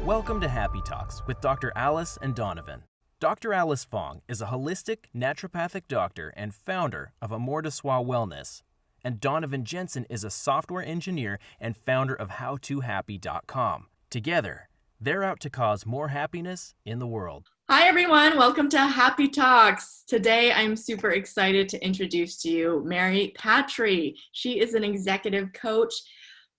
Welcome to Happy Talks with Dr. Alice and Donovan. Dr. Alice Fong is a holistic naturopathic doctor and founder of Amor de Soi Wellness. And Donovan Jensen is a software engineer and founder of HowToHappy.com. Together, they're out to cause more happiness in the world. Hi, everyone. Welcome to Happy Talks. Today, I'm super excited to introduce to you Mary Patry. She is an executive coach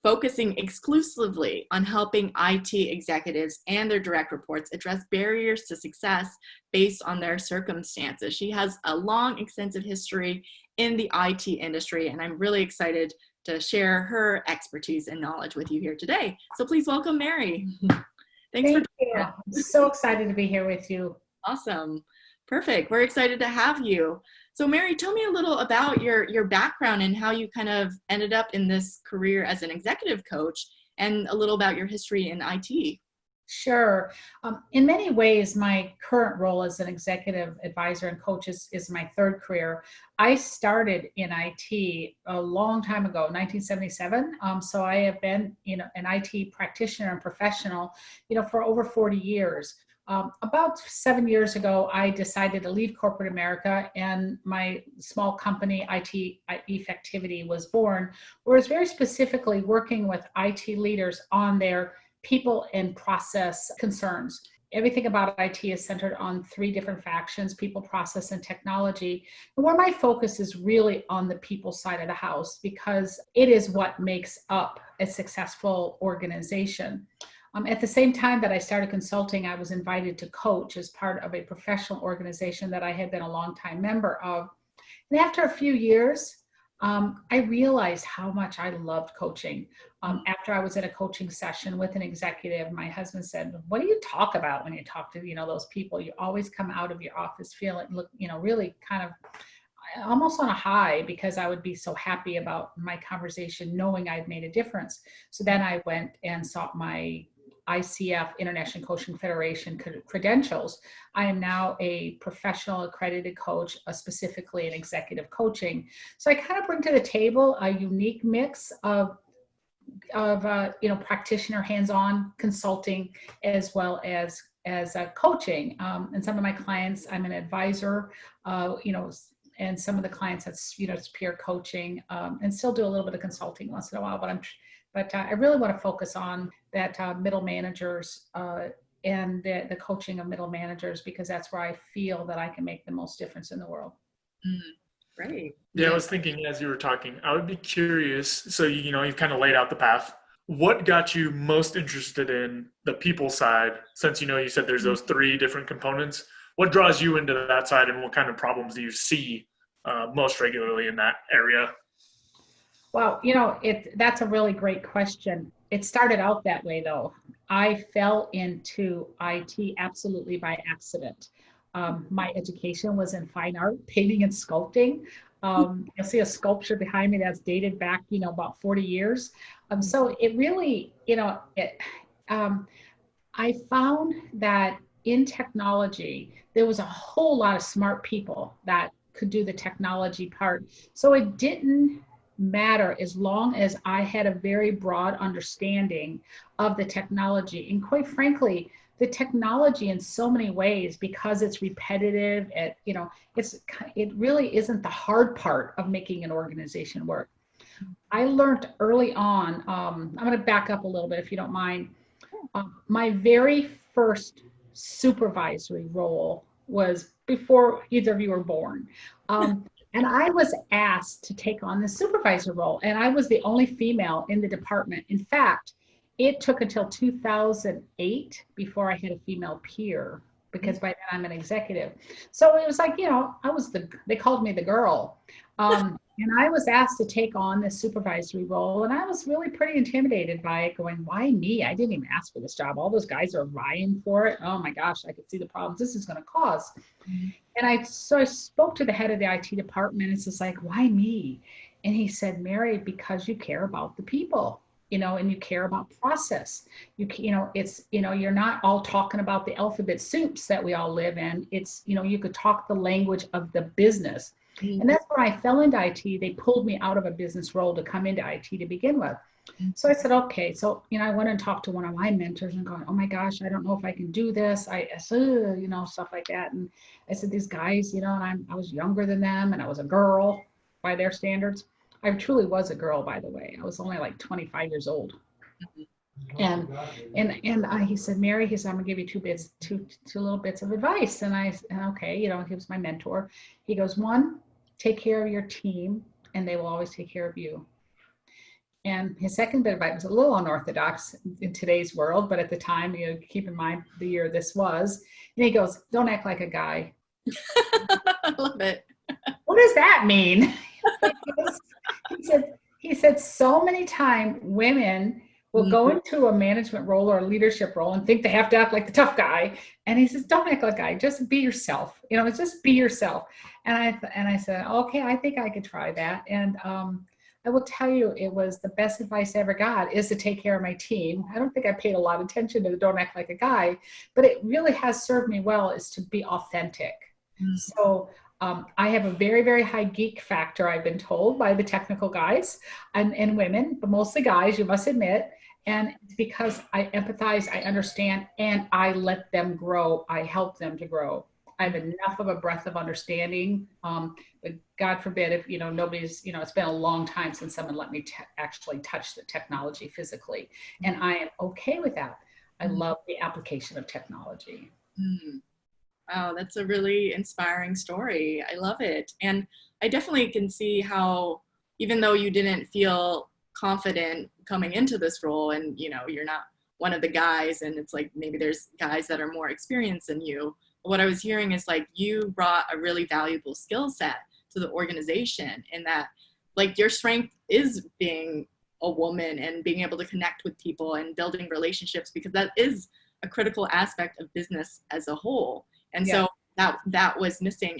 focusing exclusively on helping IT executives and their direct reports address barriers to success based on their circumstances. She has a long, extensive history in the IT industry, and I'm really excited to share her expertise and knowledge with you here today. So please welcome Mary. Thank you. I'm so excited to be here with you. Awesome. Perfect. We're excited to have you. So Mary, tell me a little about your background and how you kind of ended up in this career as an executive coach, and a little about your history in IT. Sure. In many ways, my current role as an executive advisor and coach is my third career. I started in IT a long time ago, 1977. So I have been, an IT practitioner and professional, for over 40 years. About 7 years ago, I decided to leave corporate America, and my small company, ITeffectivity, was born, where it's very specifically working with IT leaders on their people and process concerns. Everything about IT is centered on three different factions: people, process, and technology. And where my focus is really on the people side of the house, because it is what makes up a successful organization. At the same time that I started consulting, I was invited to coach as part of a professional organization that I had been a longtime member of. And after a few years, I realized how much I loved coaching. After I was in a coaching session with an executive, my husband said, "What do you talk about when you talk to, those people? You always come out of your office feeling, really kind of almost on a high," because I would be so happy about my conversation, knowing I'd made a difference. So then I went and sought my ICF, International Coaching Federation credentials. I am now a professional accredited coach, specifically in executive coaching. So I kind of bring to the table a unique mix of practitioner hands-on consulting, as well as coaching. And some of my clients, I'm an advisor, and some of the clients that's, it's peer coaching, and still do a little bit of consulting once in a while, but I really want to focus on that middle managers and the coaching of middle managers, because that's where I feel that I can make the most difference in the world. Great. Yeah, I was thinking as you were talking, I would be curious. So, you've kind of laid out the path. What got you most interested in the people side, since, you said there's those three different components? What draws you into that side, and what kind of problems do you see most regularly in that area? Well, that's a really great question. It started out that way, though. I fell into IT absolutely by accident. My education was in fine art, painting and sculpting. You'll see a sculpture behind me that's dated back, about 40 years. So it really, I found that in technology, there was a whole lot of smart people that could do the technology part. So it didn't matter as long as I had a very broad understanding of the technology. And quite frankly, the technology in so many ways, because it's repetitive, it really isn't the hard part of making an organization work. I learned early on, I'm going to back up a little bit if you don't mind. My very first supervisory role was before either of you were born. And I was asked to take on the supervisor role, and I was the only female in the department. In fact, it took until 2008 before I had a female peer, because by then I'm an executive. So it was like, they called me the girl. And I was asked to take on this supervisory role, and I was really pretty intimidated by it, going, why me? I didn't even ask for this job. All those guys are vying for it. Oh my gosh, I could see the problems this is going to cause. Mm-hmm. And I spoke to the head of the IT department. It's just like, why me? And he said, Mary, because you care about the people. And you care about process. You're not all talking about the alphabet soups that we all live in. It's, you could talk the language of the business. And that's where I fell into IT. They pulled me out of a business role to come into IT to begin with. So I said, okay. So, I went and talked to one of my mentors and going, oh my gosh, I don't know if I can do this. I said, stuff like that. And I said, these guys, and I was younger than them and I was a girl by their standards. I truly was a girl, by the way. I was only like 25 years old. And he said, Mary, he said, I'm gonna give you two little bits of advice. And I said, okay, he was my mentor. He goes, one, take care of your team and they will always take care of you. And his second bit of advice was a little unorthodox in today's world, but at the time, keep in mind the year this was. And he goes, don't act like a guy. I love it. What does that mean? He said so many times women will go into a management role or a leadership role and think they have to act like the tough guy. And he says, don't act like a guy, just be yourself. Just be yourself. And I said, okay, I think I could try that. And I will tell you, it was the best advice I ever got, is to take care of my team. I don't think I paid a lot of attention to the don't act like a guy, but it really has served me well, is to be authentic. So I have a very, very high geek factor, I've been told by the technical guys and women, but mostly guys, you must admit. And it's because I empathize, I understand, and I let them grow. I help them to grow. I have enough of a breadth of understanding, but God forbid if, nobody's, it's been a long time since someone let me actually touch the technology physically. And I am okay with that. I love the application of technology. Wow, that's a really inspiring story. I love it. And I definitely can see how, even though you didn't feel confident coming into this role and, you're not one of the guys, and it's like, maybe there's guys that are more experienced than you. What I was hearing is like, you brought a really valuable skill set to the organization, in that like your strength is being a woman and being able to connect with people and building relationships, because that is a critical aspect of business as a whole. And so that was missing.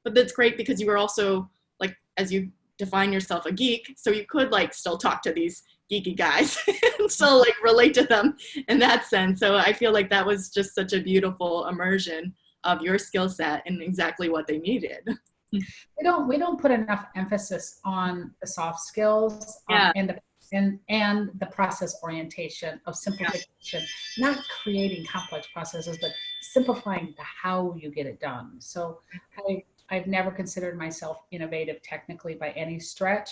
But that's great, because you were also, like, as you define yourself, a geek, so you could like still talk to these geeky guys and still like relate to them in that sense. So I feel like that was just such a beautiful immersion of your skill set and exactly what they needed. We don't put enough emphasis on the soft skills and the process orientation of simplification, not creating complex processes, but simplifying the how you get it done. So I've never considered myself innovative technically by any stretch.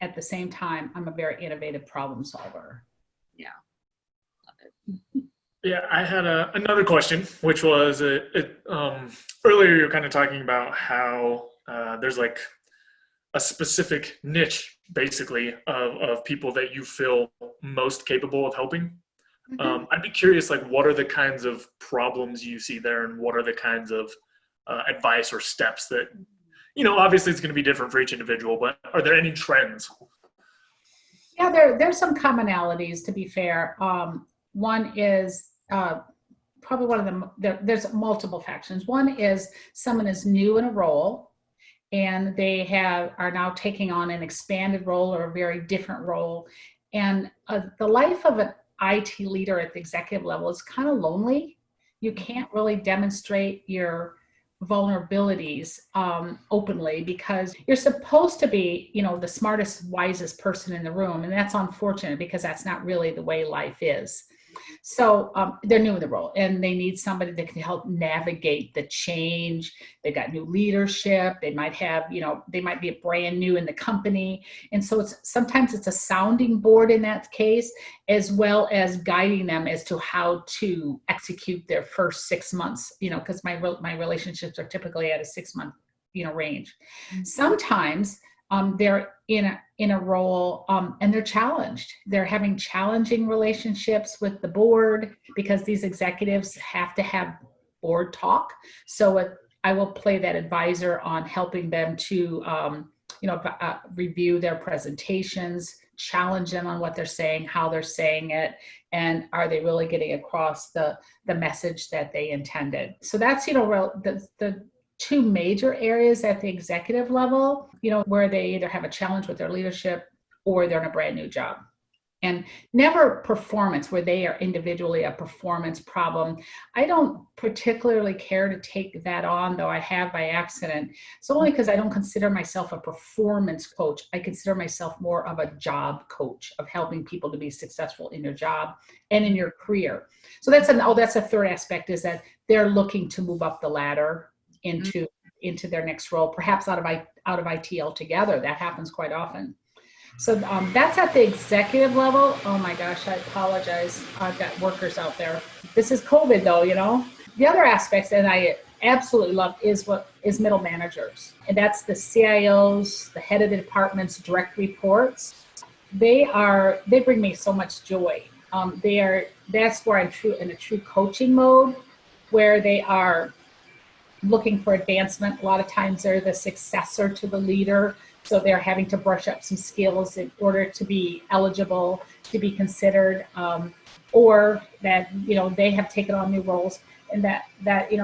At the same time, I'm a very innovative problem solver. Yeah. Love it. Yeah, I had another question, which was earlier you were kind of talking about how there's like a specific niche, basically, of people that you feel most capable of helping. I'd be curious, like, what are the kinds of problems you see there, and what are the kinds of advice or steps that, obviously it's going to be different for each individual, but are there any trends? Yeah, there's some commonalities, to be fair. One is probably one of them. There's multiple factions. One is someone is new in a role, and they are now taking on an expanded role or a very different role. And the life of an IT leader at the executive level is kind of lonely. You can't really demonstrate your vulnerabilities openly, because you're supposed to be, the smartest, wisest person in the room. And that's unfortunate, because that's not really the way life is. So they're new in the role, and they need somebody that can help navigate the change. They've got new leadership. They might have, they might be brand new in the company. And so sometimes it's a sounding board in that case, as well as guiding them as to how to execute their first 6 months, because my relationships are typically at a 6-month, range. Sometimes they're in a role and they're challenged. They're having challenging relationships with the board, because these executives have to have board talk. So I will play that advisor on helping them to review their presentations, challenge them on what they're saying, how they're saying it, and are they really getting across the message that they intended. So that's the two major areas at the executive level, where they either have a challenge with their leadership or they're in a brand new job. and never performance where they are individually a performance problem. I don't particularly care to take that on, though I have by accident. It's only because I don't consider myself a performance coach. I consider myself more of a job coach, of helping people to be successful in their job and in your career. So that's a third aspect, is that they're looking to move up the ladder into their next role, perhaps out of IT altogether. That happens quite often. So that's at the executive level. Oh my gosh, I apologize. I've got workers out there. This is COVID though, you know. The other aspects that I absolutely love is middle managers. And that's the CIOs, the head of the department's direct reports. They bring me so much joy. That's where I'm in a true coaching mode, where they are looking for advancement. A lot of times they're the successor to the leader. So they're having to brush up some skills in order to be eligible, to be considered, or that, they have taken on new roles, and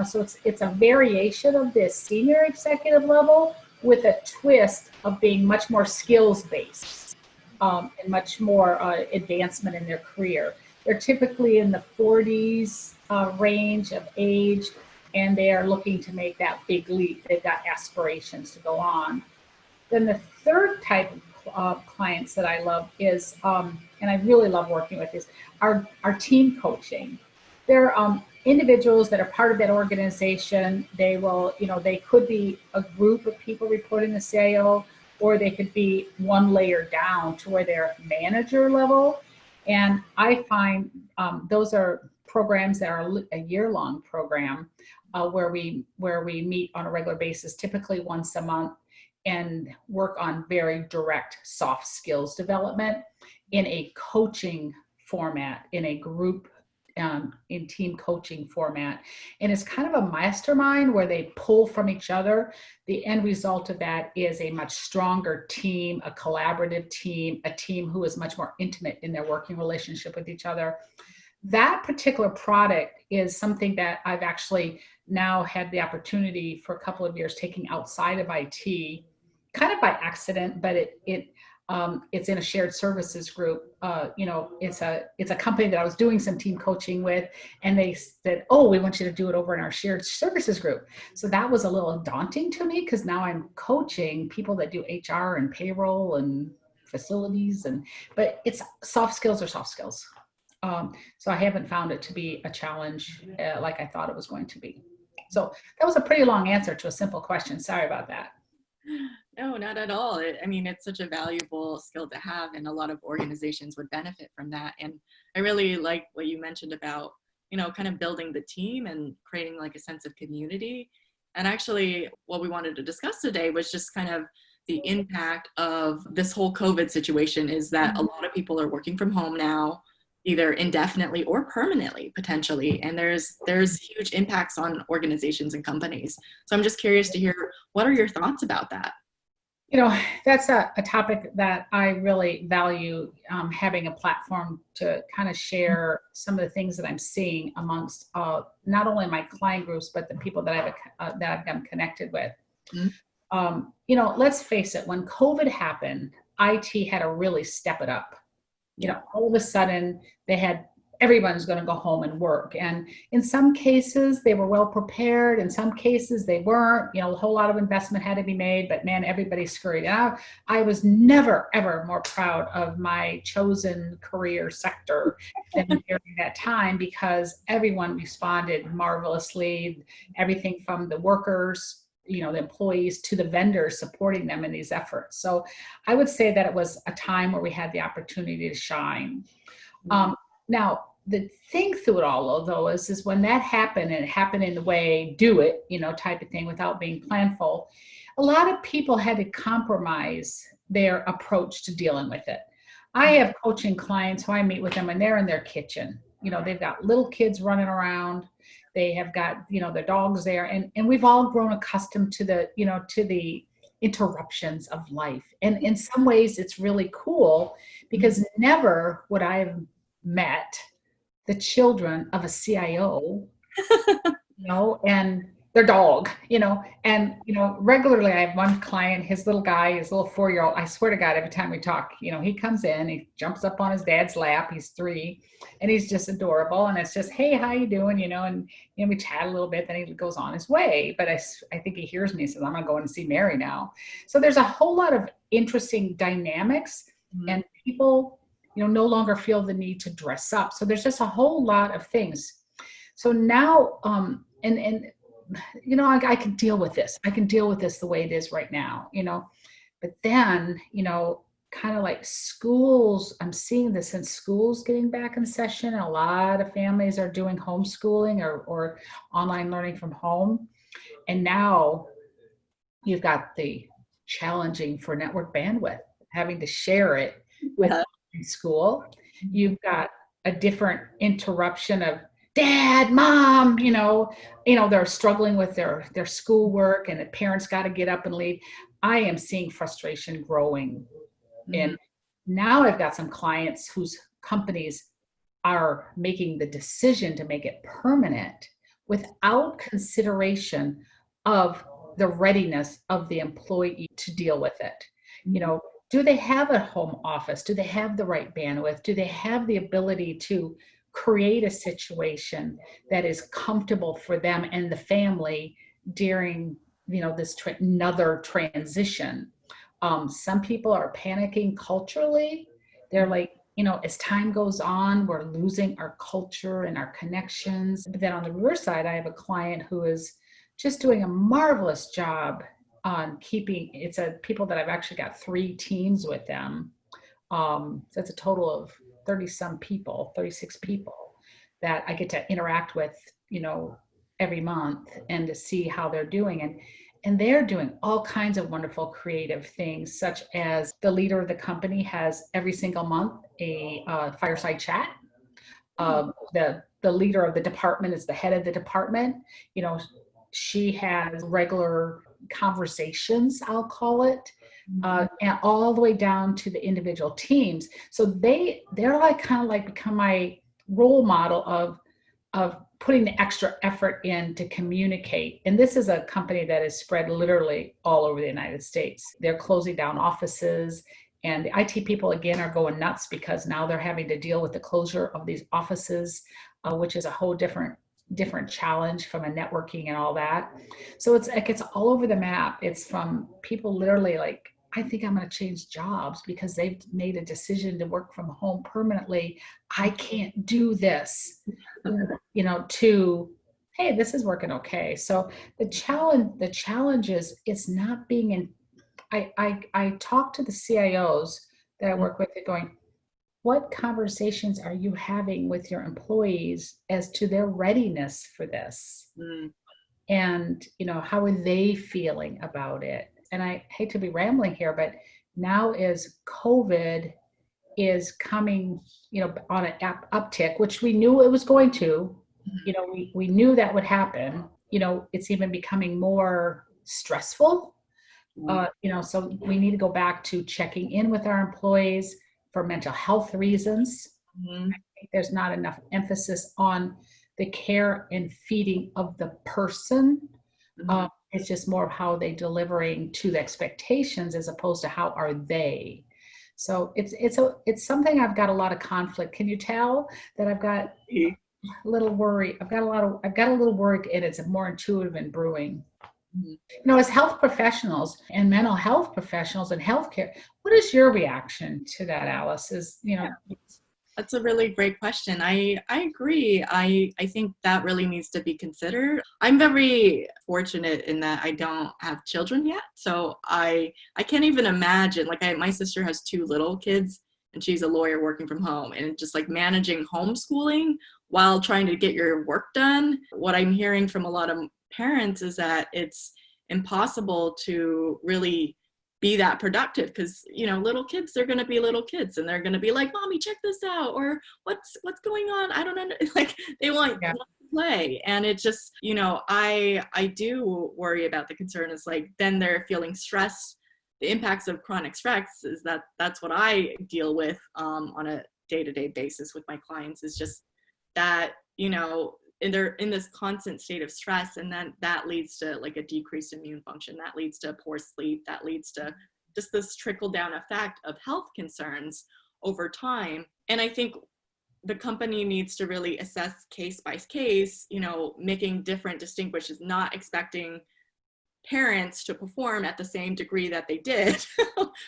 so it's a variation of this senior executive level with a twist of being much more skills based, and much more advancement in their career. They're typically in the 40s range of age, and they are looking to make that big leap. They've got aspirations to go on. Then the third type of clients that I love is, and I really love working with, is our team coaching. They're individuals that are part of that organization. They will, they could be a group of people reporting to the CIO, or they could be one layer down to where they're manager level. And I find those are programs that are a year-long program, where we meet on a regular basis, typically once a month, and work on very direct soft skills development in a coaching format, in a group, in team coaching format. And it's kind of a mastermind where they pull from each other. The end result of that is a much stronger team, a collaborative team, a team who is much more intimate in their working relationship with each other. That particular product is something that I've actually now had the opportunity for a couple of years taking outside of IT, kind of by accident, but it's in a shared services group. It's a company that I was doing some team coaching with, and they said, "Oh, we want you to do it over in our shared services group." So that was a little daunting to me, because now I'm coaching people that do HR and payroll and facilities, but it's soft skills are soft skills. So I haven't found it to be a challenge like I thought it was going to be. So that was a pretty long answer to a simple question. Sorry about that. No, not at all. It's such a valuable skill to have, and a lot of organizations would benefit from that. And I really like what you mentioned about, kind of building the team and creating like a sense of community. And actually what we wanted to discuss today was just kind of the impact of this whole COVID situation, is that a lot of people are working from home now, either indefinitely or permanently, potentially. And there's huge impacts on organizations and companies. So I'm just curious to hear, what are your thoughts about that? That's a topic that I really value, having a platform to kind of share some of the things that I'm seeing amongst not only my client groups, but the people that I've become connected with. Mm-hmm. Let's face it, when COVID happened, IT had to really step it up. All of a sudden everyone's going to go home and work. And in some cases they were well prepared. In some cases they weren't, a whole lot of investment had to be made, but man, everybody scurried out. I was never, ever more proud of my chosen career sector than during that time, because everyone responded marvelously. Everything from the workers, the employees, to the vendors supporting them in these efforts. So I would say that it was a time where we had the opportunity to shine. Now, the thing through it all, though, is when that happened, and it happened in the way, do it, type of thing, without being planful, a lot of people had to compromise their approach to dealing with it. I have coaching clients who I meet with them, and they're in their kitchen. They've got little kids running around. They have got, their dogs there. And we've all grown accustomed to the interruptions of life. And in some ways, it's really cool, because never would I have met the children of a CIO, and their dog, and, regularly I have one client, his little guy, his little 4-year-old, I swear to God, every time we talk, he comes in, he jumps up on his dad's lap, he's 3, and he's just adorable. And it's just, hey, how you doing? And we chat a little bit, then he goes on his way. But I think he hears me and says, I'm going to go in and see Mary now. So there's a whole lot of interesting dynamics, and people, no longer feel the need to dress up. So there's just a whole lot of things. So now, I can deal with this. I can deal with this the way it is right now, but then, kind of like schools, I'm seeing this in schools getting back in session. A lot of families are doing homeschooling or online learning from home. And now you've got the challenging for network bandwidth, having to share it with in school. You've got a different interruption of dad, mom, they're struggling with their schoolwork, and the parents got to get up and leave. I am seeing frustration growing. And now I've got some clients whose companies are making the decision to make it permanent without consideration of the readiness of the employee to deal with it. Do they have a home office? Do they have the right bandwidth? Do they have the ability to create a situation that is comfortable for them and the family during, this another transition? Some people are panicking culturally. They're like, as time goes on, we're losing our culture and our connections. But then on the reverse side, I have a client who is just doing a marvelous job on keeping, people that I've actually got 3 teams with them. So that's a total of 36 people that I get to interact with, every month, and to see how they're doing. And they're doing all kinds of wonderful creative things, such as the leader of the company has every single month a fireside chat. The leader of the department is the head of the department. She has regular conversations, I'll call it, and all the way down to the individual teams. So they're like kind of like become my role model of putting the extra effort in to communicate. And this is a company that is spread literally all over the United States. They're closing down offices, and the IT people again are going nuts because now they're having to deal with the closure of these offices, which is a whole different challenge from a networking and all that. So it's like, it's all over the map. It's from people literally like, I think I'm going to change jobs because they've made a decision to work from home permanently. I can't do this, to, hey, this is working okay. So the challenge is, it's not being in, I talk to the CIOs that I work with, going, what conversations are you having with your employees as to their readiness for this? And, how are they feeling about it? And I hate to be rambling here, but now as COVID is coming, on an uptick, which we knew it was going to, we knew that would happen, it's even becoming more stressful. So we need to go back to checking in with our employees for mental health reasons. I think there's not enough emphasis on the care and feeding of the person. It's just more of how they delivering to the expectations as opposed to how are they. So it's something I've got a lot of conflict. Can you tell that I've got a little worry? I've got a little work, and it's more intuitive and brewing. As health professionals and mental health professionals and healthcare, what is your reaction to that, Alice? That's a really great question. I agree. I think that really needs to be considered. I'm very fortunate in that I don't have children yet. So I can't even imagine, my sister has 2 little kids, and she's a lawyer working from home, and just like managing homeschooling while trying to get your work done. What I'm hearing from a lot of parents is that it's impossible to really be that productive because little kids, they're going to be little kids, and they're going to be like, mommy, check this out, or what's going on, I don't know, they want to play. And it just, I do worry about the concern is then they're feeling stressed. The impacts of chronic stress is that's what I deal with on a day-to-day basis with my clients, is just that they're in this constant state of stress, and then that leads to like a decreased immune function, that leads to poor sleep, that leads to just this trickle down effect of health concerns over time. And I think the company needs to really assess case by case, you know, making different distinguishes, not expecting parents to perform at the same degree that they did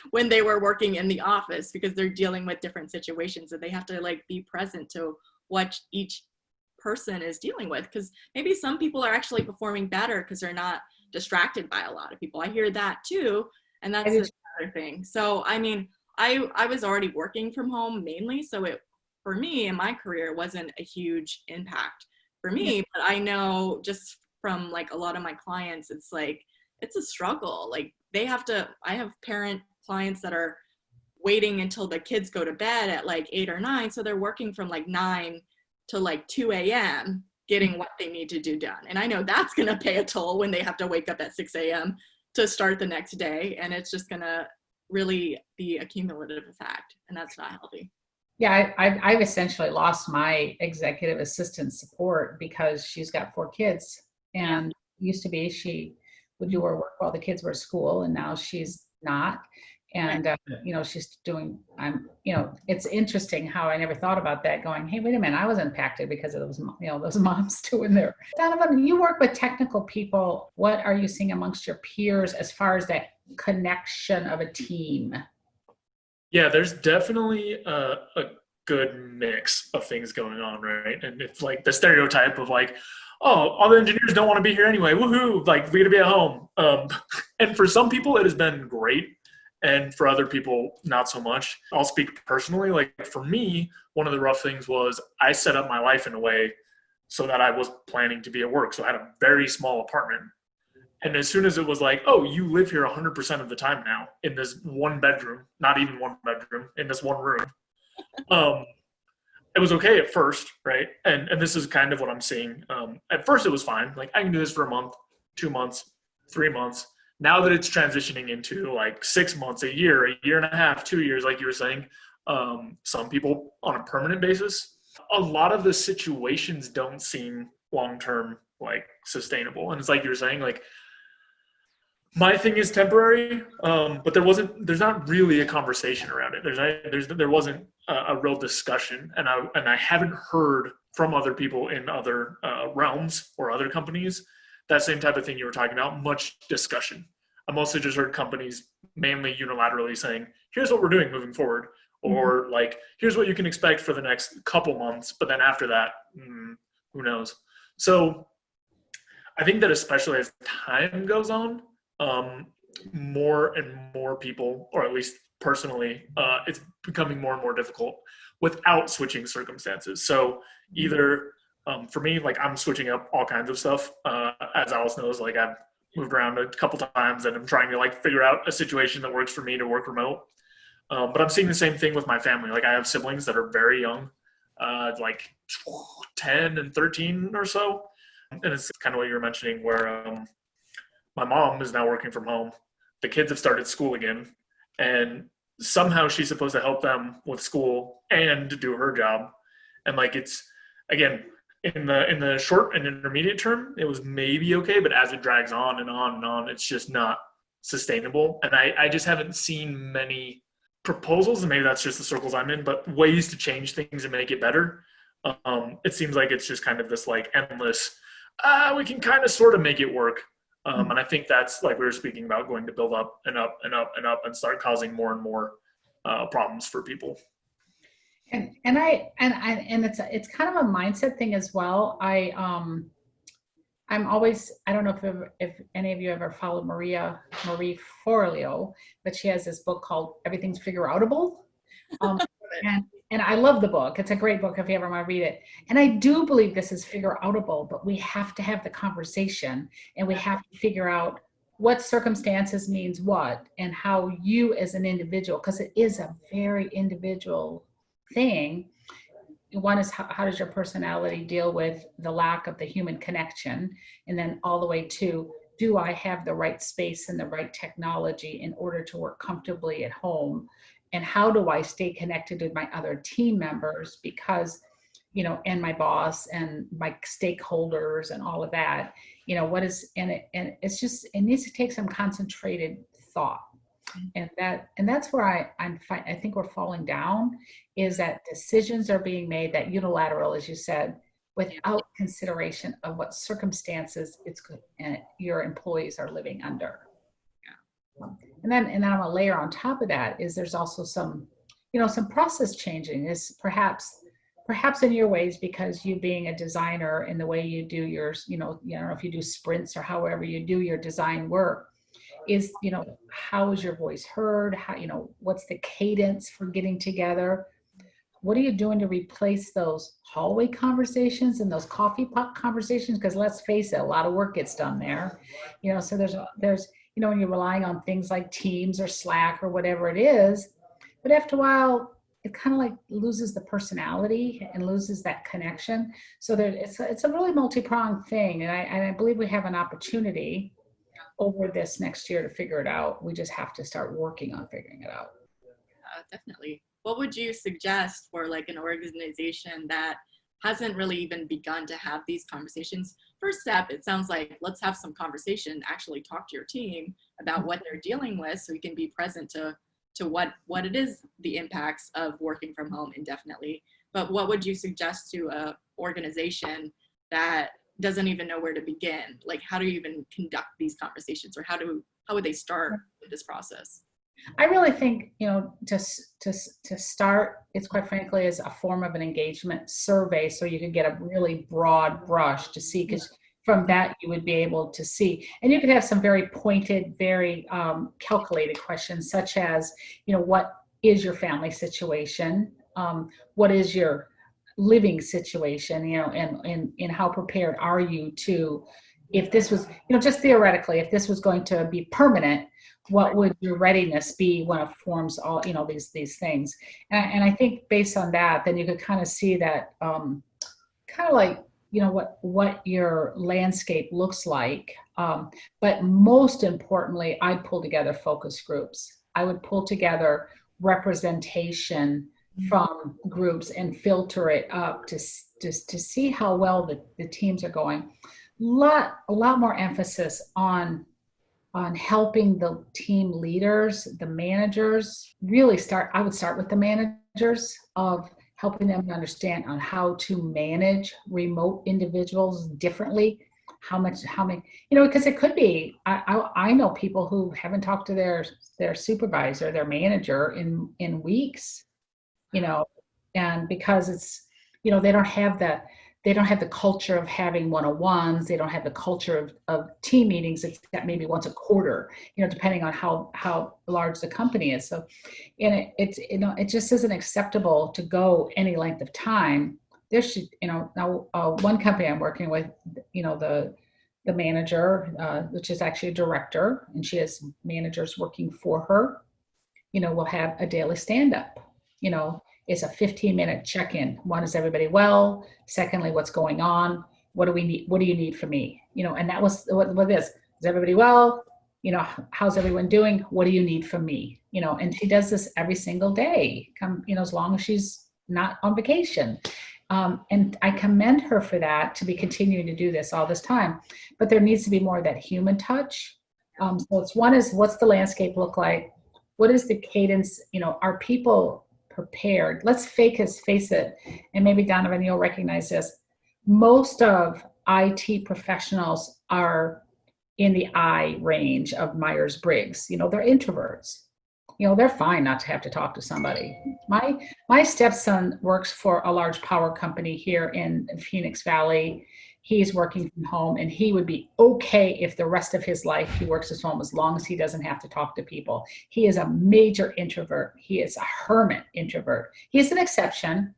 when they were working in the office, because they're dealing with different situations and they have to like be present to what each person is dealing with. Because maybe some people are actually performing better because they're not distracted by a lot of people. I hear that too. And that's another thing. So, I mean, I was already working from home mainly. So it, for me in my career, wasn't a huge impact for me, but I know just from like a lot of my clients, it's like, it's a struggle. Like they have to, I have parent clients that are waiting until the kids go to bed at like 8 or 9. So they're working from like 9 to like 2 a.m. getting what they need to do done. And I know that's going to pay a toll when they have to wake up at 6 a.m. to start the next day. And it's just going to really be a cumulative effect. And that's not healthy. Yeah, I've essentially lost my executive assistant support because she's got 4 kids, and used to be she would do her work while the kids were at school, and now she's not. And you know, she's doing. You know, it's interesting how I never thought about that. Going, hey, wait a minute, I was impacted because of those, you know, those moms doing their. Donovan, you work with technical people. What are you seeing amongst your peers as far as that connection of a team? Yeah, there's definitely a good mix of things going on, right? And it's like the stereotype of like, oh, all the engineers don't want to be here anyway. Woohoo! Like we got to be at home. And for some people, it has been great, and for other people, not so much. I'll speak personally. Like for me, one of the rough things was I set up my life in a way so that I was planning to be at work. So I had a very small apartment. And as soon as it was like, oh, you live here 100% of the time now in this one bedroom, not even one bedroom, in this one room, it was okay at first, right? And this is kind of what I'm seeing. At first, it was fine. Like, I can do this for a month, 2 months, 3 months. Now that it's transitioning into like 6 months, a year and a half, 2 years, like you were saying, some people on a permanent basis, a lot of the situations don't seem long-term, like sustainable. And it's like you were saying, like, my thing is temporary, but there's not really a conversation around it. There wasn't a real discussion, and I haven't heard from other people in other realms or other companies that same type of thing you were talking about, much discussion. I mostly just heard companies mainly unilaterally saying, here's what we're doing moving forward, or like, here's what you can expect for the next couple months, but then after that, who knows? So I think that especially as time goes on, more and more people, or at least personally, it's becoming more and more difficult without switching circumstances. So either for me, like I'm switching up all kinds of stuff. As Alice knows, like I've moved around a couple times and I'm trying to like figure out a situation that works for me to work remote. But I'm seeing the same thing with my family. Like I have siblings that are very young, like 10 and 13 or so. And it's kind of what you were mentioning where my mom is now working from home. The kids have started school again, and somehow she's supposed to help them with school and do her job. And like it's, again, in the short and intermediate term, it was maybe okay, but as it drags on and on and on, it's just not sustainable. And I just haven't seen many proposals, and maybe that's just the circles I'm in, but ways to change things and make it better. It seems like it's just kind of this like endless, we can kind of sort of make it work. And I think that's like we were speaking about, going to build up and up and up and up and start causing more and more problems for people. And it's kind of a mindset thing as well. I'm always, I don't know if any of you ever followed Marie Forleo, but she has this book called Everything's Figure Outable. And I love the book. It's a great book if you ever want to read it. And I do believe this is figure outable, but we have to have the conversation, and we have to figure out what circumstances means what, and how you as an individual, because it is a very individual thing. One is how does your personality deal with the lack of the human connection? And then all the way to, do I have the right space and the right technology in order to work comfortably at home? And how do I stay connected with my other team members? Because, and my boss and my stakeholders and all of that, and it needs to take some concentrated thought. And that's where I think we're falling down, is that decisions are being made that unilateral, as you said, without consideration of what circumstances your employees are living under. And then I'm gonna layer on top of that is there's also some process changing. Is perhaps in your ways, because you being a designer in the way you do yours, I don't know if you do sprints or however you do your design work, is, how is your voice heard? How, what's the cadence for getting together? What are you doing to replace those hallway conversations and those coffee pot conversations? Because let's face it, a lot of work gets done there. So there's when you're relying on things like Teams or Slack or whatever it is, but after a while, it kind of like loses the personality and loses that connection. So it's a really multi-pronged thing. And I believe we have an opportunity over this next year to figure it out. We just have to start working on figuring it out. Definitely. What would you suggest for like an organization that hasn't really even begun to have these conversations? First step, it sounds like, let's have some conversation, actually talk to your team about what they're dealing with so you can be present to what it is, the impacts of working from home indefinitely. But what would you suggest to an organization that doesn't even know where to begin? Like, how do you even conduct these conversations, or how would they start with this process? I really think, to start, it's quite frankly is a form of an engagement survey, so you can get a really broad brush to see, because from that you would be able to see, and you could have some very pointed, very calculated questions, such as, what is your family situation? What is your living situation? And how prepared are you to, if this was, just theoretically, if this was going to be permanent, what would your readiness be when it forms all, these things? And I think based on that, then you could kind of see that, kind of like, what your landscape looks like. But most importantly, I'd pull together focus groups. I would pull together representation from groups and filter it up to see how well the teams are going. A lot more emphasis on helping the team leaders, the managers, I would start with the managers, of helping them to understand on how to manage remote individuals differently. How many, because it could be, I know people who haven't talked to their supervisor, their manager in weeks, and because it's, they don't have the culture of having one-on-ones. They don't have the culture of team meetings, except maybe once a quarter, depending on how large the company is. So, and it just isn't acceptable to go any length of time. There should, now one company I'm working with, the manager, which is actually a director, and she has managers working for her, will have a daily stand-up, It's a 15-minute check-in. One, is everybody well? Secondly, what's going on? What do we need? What do you need from me? And that was what it is. Is everybody well? How's everyone doing? What do you need from me? And she does this every single day, as long as she's not on vacation. And I commend her for that, to be continuing to do this all this time. But there needs to be more of that human touch. So one is, what's the landscape look like? What is the cadence? Are people prepared? Let's face it, and maybe Donovan, you'll recognize this. Most of IT professionals are in the I range of Myers-Briggs. They're introverts. They're fine not to have to talk to somebody. My stepson works for a large power company here in Phoenix Valley. He's working from home, and he would be okay if the rest of his life he works at home, as long as he doesn't have to talk to people. He is a major introvert. He is a hermit introvert. He's an exception.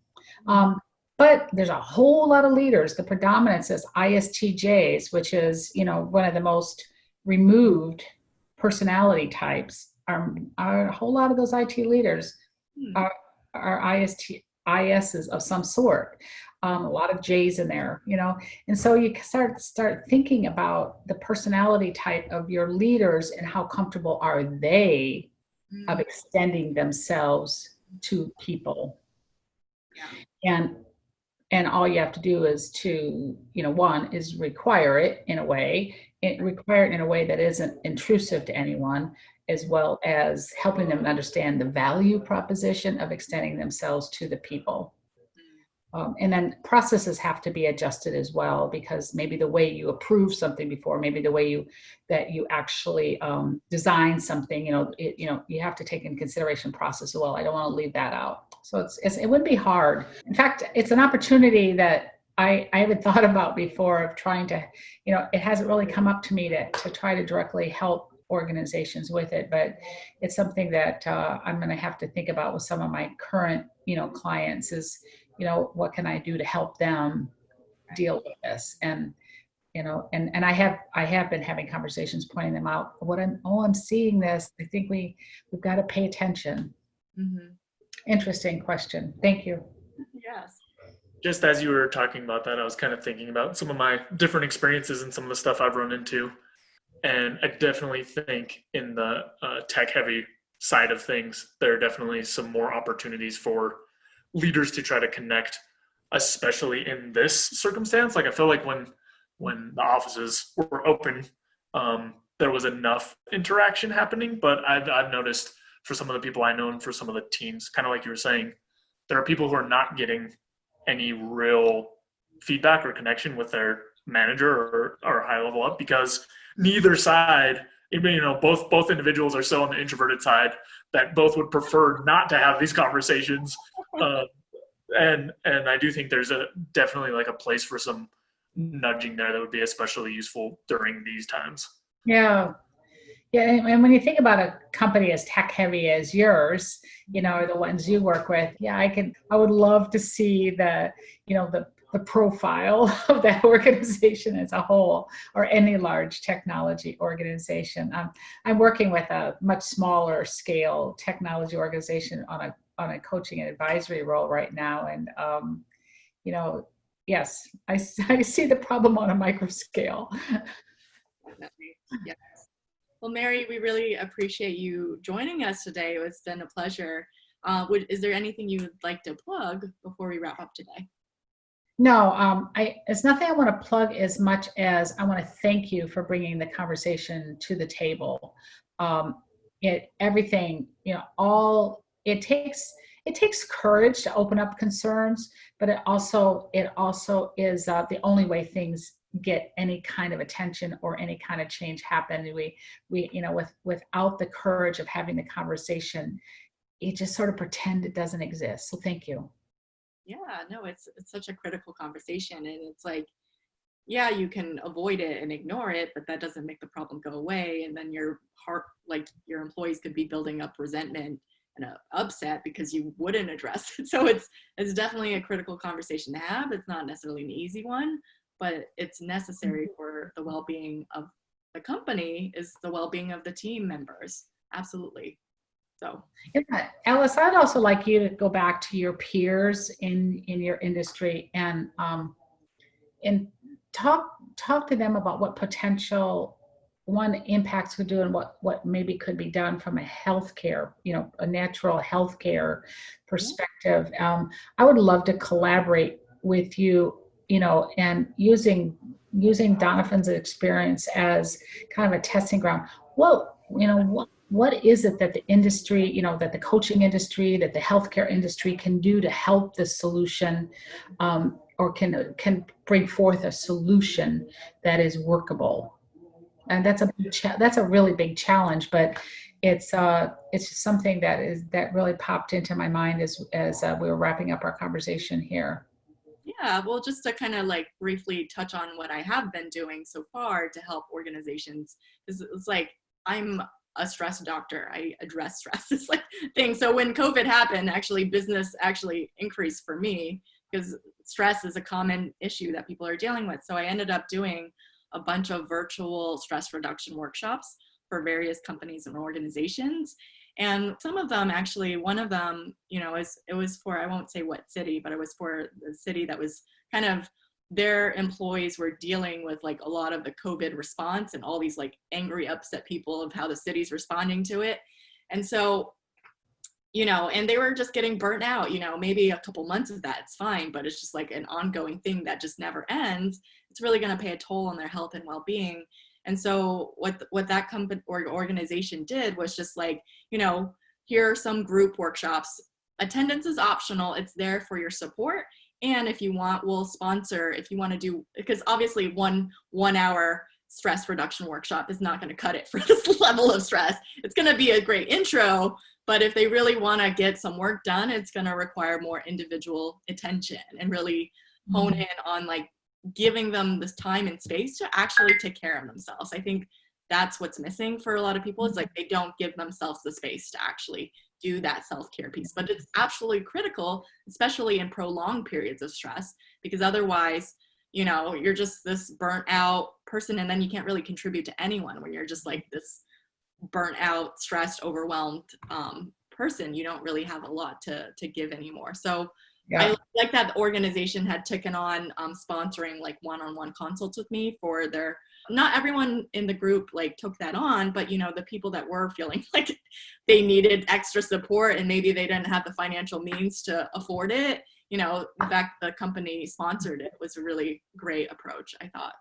But there's a whole lot of leaders. The predominance is ISTJs, which is, one of the most removed personality types. A whole lot of those IT leaders are ISs of some sort. A lot of J's in there, and so you start thinking about the personality type of your leaders and how comfortable are they of extending themselves to people. And And all you have to do is to, one is require it in a way, that isn't intrusive to anyone, as well as helping them understand the value proposition of extending themselves to the people. And then processes have to be adjusted as well, because maybe the way you approve something before, maybe the way you actually design something, you have to take in consideration process as well. I don't want to leave that out. So it would be hard. In fact, it's an opportunity that I haven't thought about before, of trying to, it hasn't really come up to me to try to directly help organizations with it, but it's something that I'm going to have to think about with some of my current, clients is, what can I do to help them deal with this? And, and I have been having conversations pointing them out. I'm seeing this. I think we've got to pay attention. Mm-hmm. Interesting question. Thank you. Yes. Just as you were talking about that, I was kind of thinking about some of my different experiences and some of the stuff I've run into. And I definitely think in the tech-heavy side of things, there are definitely some more opportunities for leaders to try to connect, especially in this circumstance. Like, I feel like when the offices were open, there was enough interaction happening. But I've noticed for some of the people I know and for some of the teams, kind of like you were saying, there are people who are not getting any real feedback or connection with their manager or high level up, because neither side, both individuals are so on the introverted side that both would prefer not to have these conversations. And I do think there's definitely like a place for some nudging there that would be especially useful during these times. Yeah. Yeah, and when you think about a company as tech heavy as yours, or the ones you work with, I would love to see the profile of that organization as a whole, or any large technology organization. I'm working with a much smaller scale technology organization on a coaching and advisory role right now, and yes, I see the problem on a micro scale. Definitely. Yes. Well, Mary, we really appreciate you joining us today. It's been a pleasure. Is there anything you would like to plug before we wrap up today? No, it's nothing I want to plug as much as I want to thank you for bringing the conversation to the table. Everything, it takes courage to open up concerns, but it also is the only way things get any kind of attention or any kind of change happen. Without the courage of having the conversation, you just sort of pretend it doesn't exist. So thank you. Yeah, no, it's such a critical conversation, and it's like, yeah, you can avoid it and ignore it, but that doesn't make the problem go away. And then your employees could be building up resentment and upset because you wouldn't address it. So it's definitely a critical conversation to have. It's not necessarily an easy one, but it's necessary for the well-being of the company, is the well-being of the team members. Absolutely. So, yeah, Alice, I'd also like you to go back to your peers in your industry and talk to them about what potential impacts could do, and what maybe could be done from a healthcare, a natural healthcare perspective. I would love to collaborate with you, and using Donovan's experience as kind of a testing ground. Well, what is it that the industry, that the coaching industry, that the healthcare industry can do to help the solution, or can bring forth a solution that is workable? And that's a really big challenge, but it's just something that really popped into my mind as we were wrapping up our conversation here. Yeah, well, just to kind of like briefly touch on what I have been doing so far to help organizations, because it's like, I'm a stress doctor. I address stress, this like thing. So when COVID happened, actually business actually increased for me, because stress is a common issue that people are dealing with. So I ended up doing a bunch of virtual stress reduction workshops for various companies and organizations. And some of them, actually, one of them, it was for, I won't say what city, but it was for the city that was kind of, their employees were dealing with like a lot of the COVID response and all these like angry, upset people of how the city's responding to it. And so and they were just getting burnt out, maybe a couple months of that, it's fine, but it's just like an ongoing thing that just never ends. It's really going to pay a toll on their health and well-being. And so what that company or organization did was just like, here are some group workshops. Attendance is optional. It's there for your support. And if you want, we'll sponsor, if you want to do, because obviously one hour stress reduction workshop is not going to cut it for this level of stress. It's going to be a great intro, but if they really want to get some work done, it's going to require more individual attention and really hone in on like giving them this time and space to actually take care of themselves. I think that's what's missing for a lot of people. It's like they don't give themselves the space to actually do that self-care piece, but it's absolutely critical, especially in prolonged periods of stress, because otherwise, you're just this burnt out person, and then you can't really contribute to anyone when you're just like this burnt out, stressed, overwhelmed person. You don't really have a lot to give anymore. So yeah. I like that the organization had taken on sponsoring like one-on-one consults with me for their, not everyone in the group like took that on, but the people that were feeling like they needed extra support and maybe they didn't have the financial means to afford it, the fact the company sponsored it was a really great approach, I thought.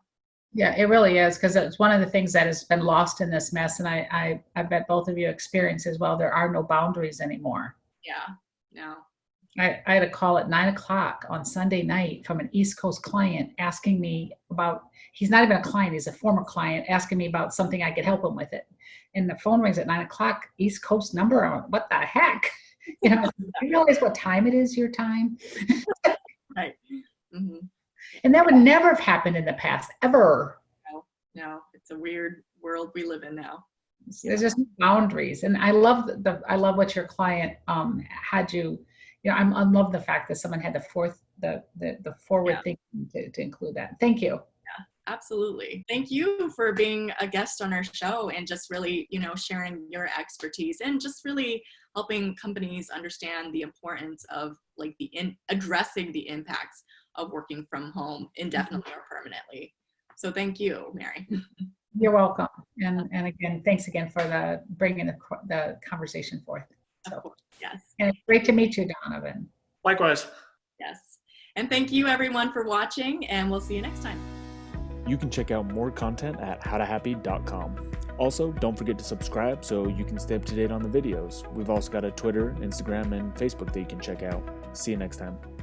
Yeah, it really is, because it's one of the things that has been lost in this mess, and I bet both of you experience as well. There are no boundaries anymore. Yeah, no. I had a call at 9:00 on Sunday night from an East Coast client asking me about, he's not even a client, he's a former client, asking me about something I could help him with it. And the phone rings at 9:00, East Coast number. I'm like, what the heck? Do you realize what time it is, your time? Right. Mm-hmm. And that would never have happened in the past, ever. No, it's a weird world we live in now. There's just boundaries. And I love what your client had you, I love the fact that someone had the forward thinking to include that. Thank you. Yeah, absolutely. Thank you for being a guest on our show and just really, sharing your expertise and just really helping companies understand the importance of like addressing the impacts of working from home indefinitely or permanently. So thank you, Mary. You're welcome. And again, thanks again for bringing the conversation forth. So, of course, yes. And it's great to meet you, Donovan. Likewise. Yes. And thank you everyone for watching, and we'll see you next time. You can check out more content at howtohappy.com. Also, don't forget to subscribe so you can stay up to date on the videos. We've also got a Twitter, Instagram, and Facebook that you can check out. See you next time.